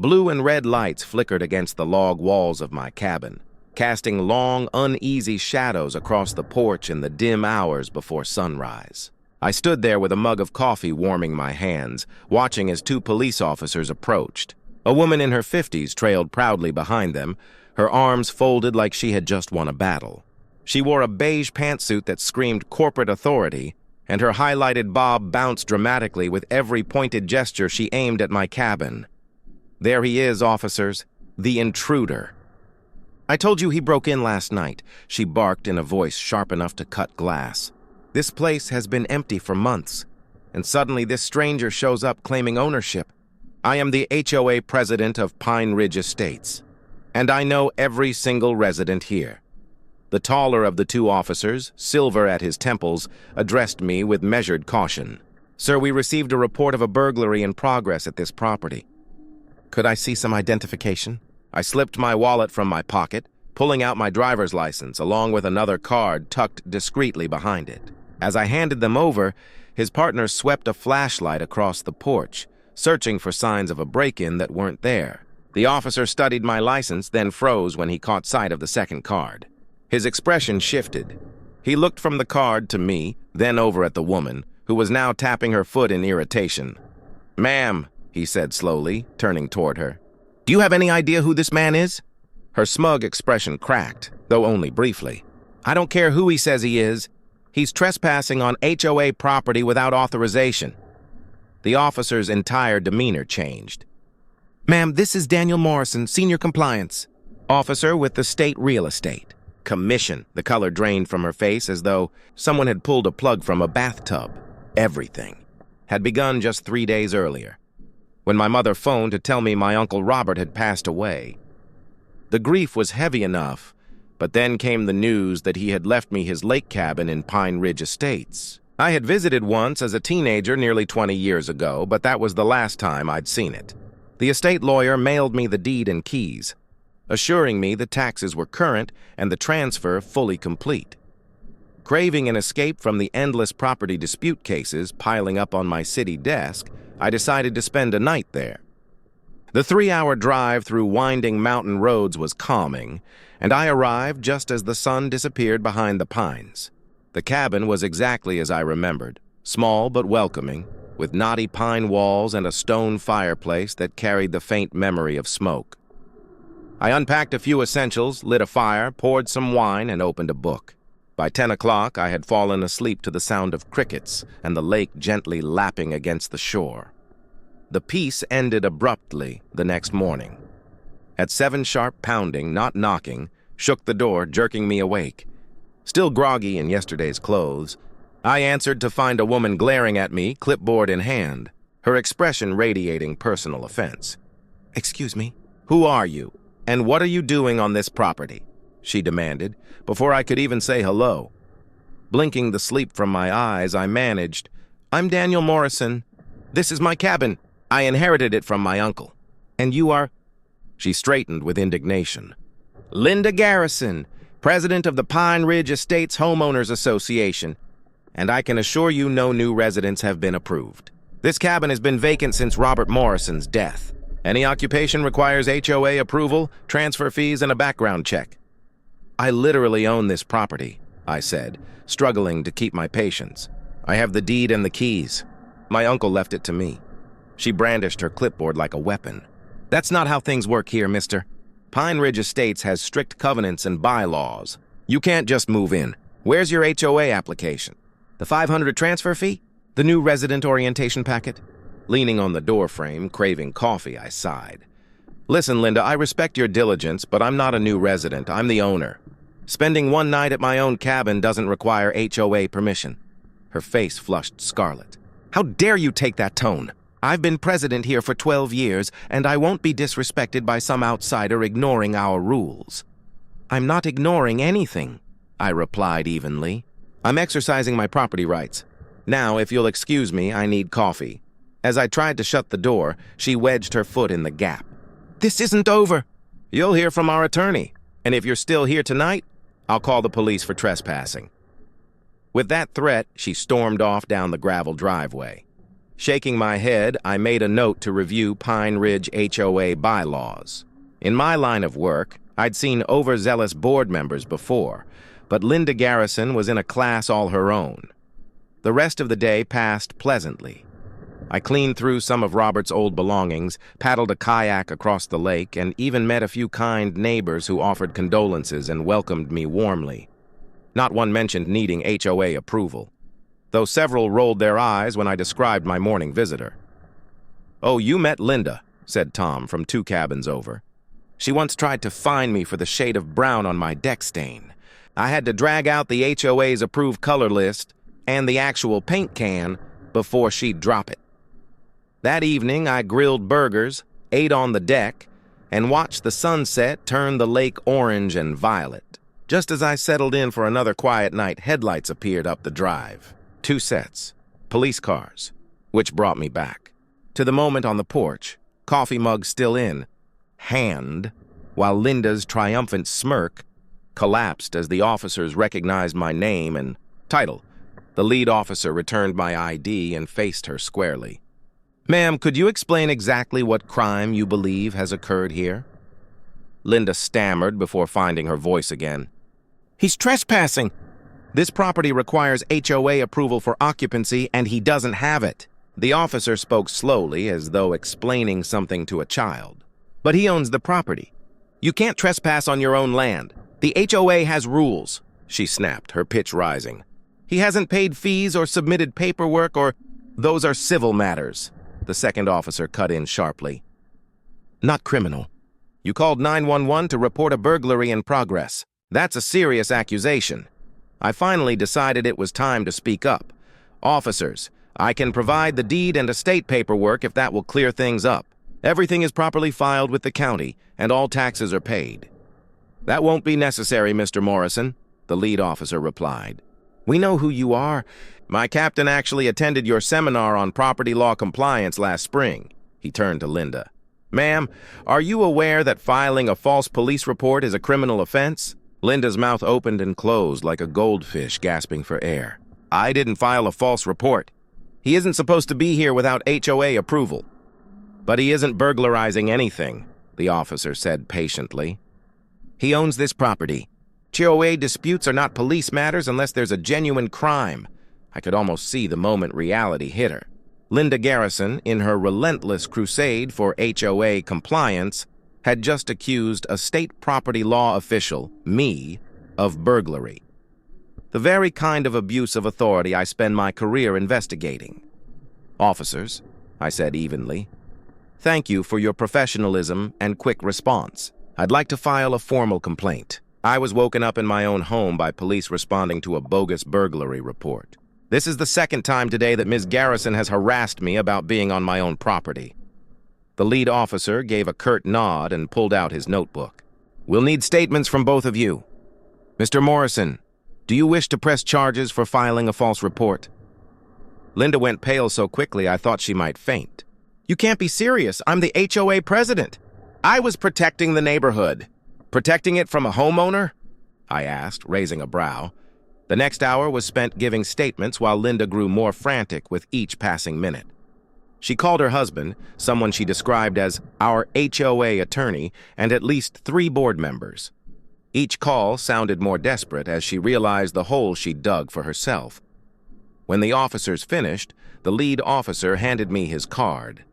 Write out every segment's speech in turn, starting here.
Blue and red lights flickered against the log walls of my cabin, casting long, uneasy shadows across the porch in the dim hours before sunrise. I stood there with a mug of coffee warming my hands, watching as two police officers approached. A woman in her 50s trailed proudly behind them, her arms folded like she had just won a battle. She wore a beige pantsuit that screamed corporate authority, and her highlighted bob bounced dramatically with every pointed gesture she aimed at my cabin. "There he is, officers. The intruder." "I told you he broke in last night," she barked in a voice sharp enough to cut glass. "This place has been empty for months, and suddenly this stranger shows up claiming ownership. I am the HOA president of Pine Ridge Estates, and I know every single resident here." The taller of the two officers, silver at his temples, addressed me with measured caution. "Sir, we received a report of a burglary in progress at this property. Could I see some identification?" I slipped my wallet from my pocket, pulling out my driver's license along with another card tucked discreetly behind it. As I handed them over, his partner swept a flashlight across the porch, searching for signs of a break-in that weren't there. The officer studied my license, then froze when he caught sight of the second card. His expression shifted. He looked from the card to me, then over at the woman, who was now tapping her foot in irritation. "Ma'am," he said slowly, turning toward her, "do you have any idea who this man is?" Her smug expression cracked, though only briefly. "I don't care who he says he is. He's trespassing on HOA property without authorization." The officer's entire demeanor changed. "Ma'am, this is Daniel Morrison, Senior Compliance Officer with the State Real Estate Commission." The color drained from her face as though someone had pulled a plug from a bathtub. Everything had begun just 3 days earlier, when my mother phoned to tell me my Uncle Robert had passed away. The grief was heavy enough, but then came the news that he had left me his lake cabin in Pine Ridge Estates. I had visited once as a teenager nearly 20 years ago, but that was the last time I'd seen it. The estate lawyer mailed me the deed and keys, assuring me the taxes were current and the transfer fully complete. Craving an escape from the endless property dispute cases piling up on my city desk, I decided to spend a night there. The 3-hour drive through winding mountain roads was calming, and I arrived just as the sun disappeared behind the pines. The cabin was exactly as I remembered, small but welcoming, with knotty pine walls and a stone fireplace that carried the faint memory of smoke. I unpacked a few essentials, lit a fire, poured some wine, and opened a book. By 10 o'clock, I had fallen asleep to the sound of crickets and the lake gently lapping against the shore. The peace ended abruptly the next morning. At 7 sharp, pounding, not knocking, shook the door, jerking me awake. Still groggy in yesterday's clothes, I answered to find a woman glaring at me, clipboard in hand, her expression radiating personal offense. "Excuse me, who are you, and what are you doing on this property?" she demanded, before I could even say hello. Blinking the sleep from my eyes, I managed, "I'm Daniel Morrison. This is my cabin. I inherited it from my uncle." "And you are—" She straightened with indignation. "Linda Garrison, president of the Pine Ridge Estates Homeowners Association, and I can assure you no new residents have been approved. This cabin has been vacant since Robert Morrison's death. Any occupation requires HOA approval, transfer fees, and a background check." "I literally own this property," I said, struggling to keep my patience. "I have the deed and the keys. My uncle left it to me." She brandished her clipboard like a weapon. "That's not how things work here, mister. Pine Ridge Estates has strict covenants and bylaws. You can't just move in. Where's your HOA application? The $500 transfer fee? The new resident orientation packet?" Leaning on the doorframe, craving coffee, I sighed. "Listen, Linda, I respect your diligence, but I'm not a new resident. I'm the owner. Spending one night at my own cabin doesn't require HOA permission." Her face flushed scarlet. "How dare you take that tone? I've been president here for 12 years, and I won't be disrespected by some outsider ignoring our rules." "I'm not ignoring anything," I replied evenly. "I'm exercising my property rights. Now, if you'll excuse me, I need coffee." As I tried to shut the door, she wedged her foot in the gap. "This isn't over." "You'll hear from our attorney, and if you're still here tonight, I'll call the police for trespassing." With that threat, she stormed off down the gravel driveway. Shaking my head, I made a note to review Pine Ridge HOA bylaws. In my line of work, I'd seen overzealous board members before, but Linda Garrison was in a class all her own. The rest of the day passed pleasantly. I cleaned through some of Robert's old belongings, paddled a kayak across the lake, and even met a few kind neighbors who offered condolences and welcomed me warmly. Not one mentioned needing HOA approval, though several rolled their eyes when I described my morning visitor. "Oh, you met Linda," said Tom from 2 cabins over. "She once tried to fine me for the shade of brown on my deck stain. I had to drag out the HOA's approved color list and the actual paint can before she'd drop it." That evening, I grilled burgers, ate on the deck, and watched the sunset turn the lake orange and violet. Just as I settled in for another quiet night, headlights appeared up the drive. 2 sets, police cars, which brought me back to the moment on the porch, coffee mug still in hand, while Linda's triumphant smirk collapsed as the officers recognized my name and title. The lead officer returned my ID and faced her squarely. "Ma'am, could you explain exactly what crime you believe has occurred here?" Linda stammered before finding her voice again. "He's trespassing. This property requires HOA approval for occupancy, and he doesn't have it." The officer spoke slowly, as though explaining something to a child. "But he owns the property. You can't trespass on your own land. The HOA has rules," she snapped, her pitch rising. "He hasn't paid fees or submitted paperwork, or those are civil matters," the second officer cut in sharply. "Not criminal. You called 911 to report a burglary in progress. That's a serious accusation." I finally decided it was time to speak up. "Officers, I can provide the deed and estate paperwork if that will clear things up. Everything is properly filed with the county, and all taxes are paid." "That won't be necessary, Mr. Morrison," the lead officer replied. "We know who you are. My captain actually attended your seminar on property law compliance last spring." He turned to Linda. "Ma'am, are you aware that filing a false police report is a criminal offense?" Linda's mouth opened and closed like a goldfish gasping for air. "I didn't file a false report. He isn't supposed to be here without HOA approval." "But he isn't burglarizing anything," the officer said patiently. "He owns this property. HOA disputes are not police matters unless there's a genuine crime." I could almost see the moment reality hit her. Linda Garrison, in her relentless crusade for HOA compliance, had just accused a state property law official, me, of burglary. The very kind of abuse of authority I spend my career investigating. "Officers," I said evenly, "thank you for your professionalism and quick response. I'd like to file a formal complaint. I was woken up in my own home by police responding to a bogus burglary report. This is the second time today that Ms. Garrison has harassed me about being on my own property." The lead officer gave a curt nod and pulled out his notebook. "We'll need statements from both of you. Mr. Morrison, do you wish to press charges for filing a false report?" Linda went pale so quickly I thought she might faint. "You can't be serious. I'm the HOA president. I was protecting the neighborhood." "Protecting it from a homeowner?" I asked, raising a brow. The next hour was spent giving statements while Linda grew more frantic with each passing minute. She called her husband, someone she described as our HOA attorney, and at least 3 board members. Each call sounded more desperate as she realized the hole she'd dug for herself. When the officers finished, the lead officer handed me his card.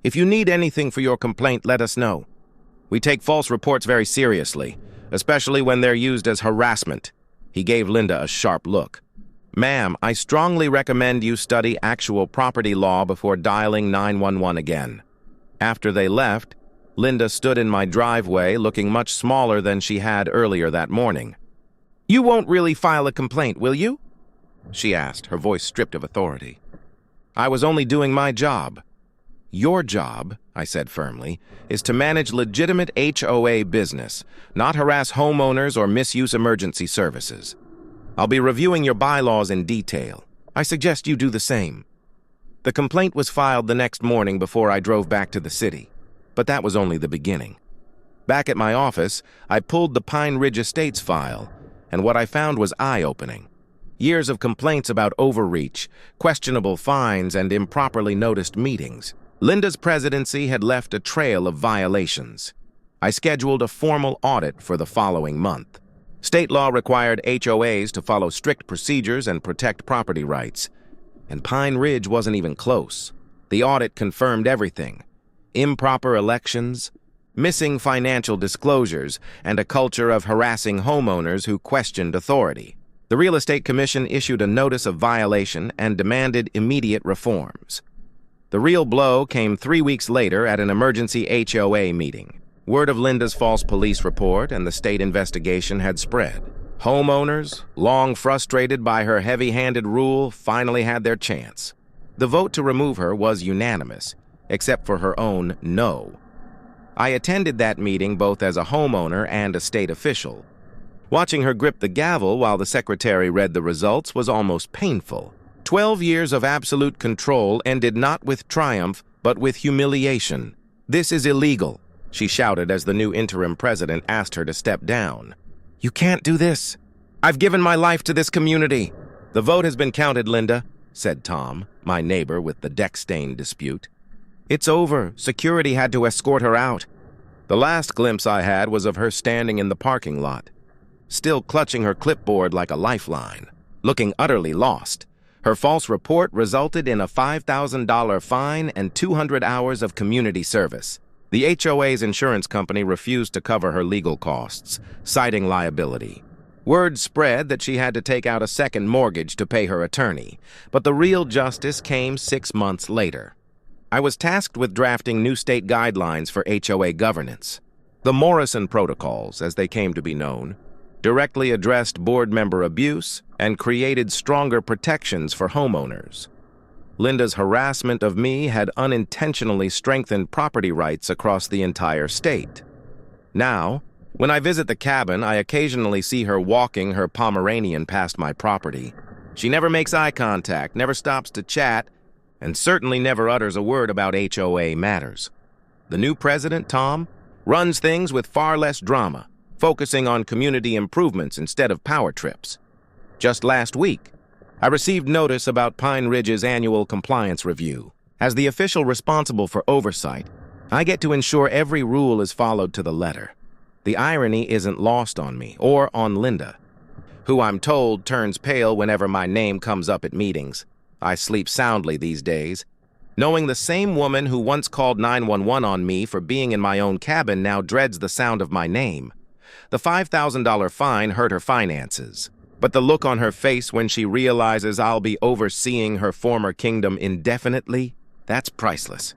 "If you need anything for your complaint, let us know. We take false reports very seriously, especially when they're used as harassment." He gave Linda a sharp look. "Ma'am, I strongly recommend you study actual property law before dialing 911 again." After they left, Linda stood in my driveway looking much smaller than she had earlier that morning. "You won't really file a complaint, will you?" she asked, her voice stripped of authority. "I was only doing my job." "Your job," I said firmly, "is to manage legitimate HOA business, not harass homeowners or misuse emergency services. I'll be reviewing your bylaws in detail. I suggest you do the same." The complaint was filed the next morning before I drove back to the city, but that was only the beginning. Back at my office, I pulled the Pine Ridge Estates file, and what I found was eye-opening. Years of complaints about overreach, questionable fines, and improperly noticed meetings. Linda's presidency had left a trail of violations. I scheduled a formal audit for the following month. State law required HOAs to follow strict procedures and protect property rights. And Pine Ridge wasn't even close. The audit confirmed everything: improper elections, missing financial disclosures, and a culture of harassing homeowners who questioned authority. The Real Estate Commission issued a notice of violation and demanded immediate reforms. The real blow came 3 weeks later at an emergency HOA meeting. Word of Linda's false police report and the state investigation had spread. Homeowners, long frustrated by her heavy-handed rule, finally had their chance. The vote to remove her was unanimous, except for her own no. I attended that meeting both as a homeowner and a state official. Watching her grip the gavel while the secretary read the results was almost painful. 12 years of absolute control ended not with triumph, but with humiliation. "This is illegal," she shouted as the new interim president asked her to step down. "You can't do this. I've given my life to this community." "The vote has been counted, Linda," said Tom, my neighbor with the deck-stain dispute. "It's over. Security had to escort her out." The last glimpse I had was of her standing in the parking lot, still clutching her clipboard like a lifeline, looking utterly lost. Her false report resulted in a $5,000 fine and 200 hours of community service. The HOA's insurance company refused to cover her legal costs, citing liability. Word spread that she had to take out a second mortgage to pay her attorney, but the real justice came 6 months later. I was tasked with drafting new state guidelines for HOA governance. The Morrison Protocols, as they came to be known, directly addressed board member abuse and created stronger protections for homeowners. Linda's harassment of me had unintentionally strengthened property rights across the entire state. Now, when I visit the cabin, I occasionally see her walking her Pomeranian past my property. She never makes eye contact, never stops to chat, and certainly never utters a word about HOA matters. The new president, Tom, runs things with far less drama, focusing on community improvements instead of power trips. Just last week, I received notice about Pine Ridge's annual compliance review. As the official responsible for oversight, I get to ensure every rule is followed to the letter. The irony isn't lost on me or on Linda, who I'm told turns pale whenever my name comes up at meetings. I sleep soundly these days, knowing the same woman who once called 911 on me for being in my own cabin now dreads the sound of my name. The $5,000 fine hurt her finances, but the look on her face when she realizes I'll be overseeing her former kingdom indefinitely, that's priceless.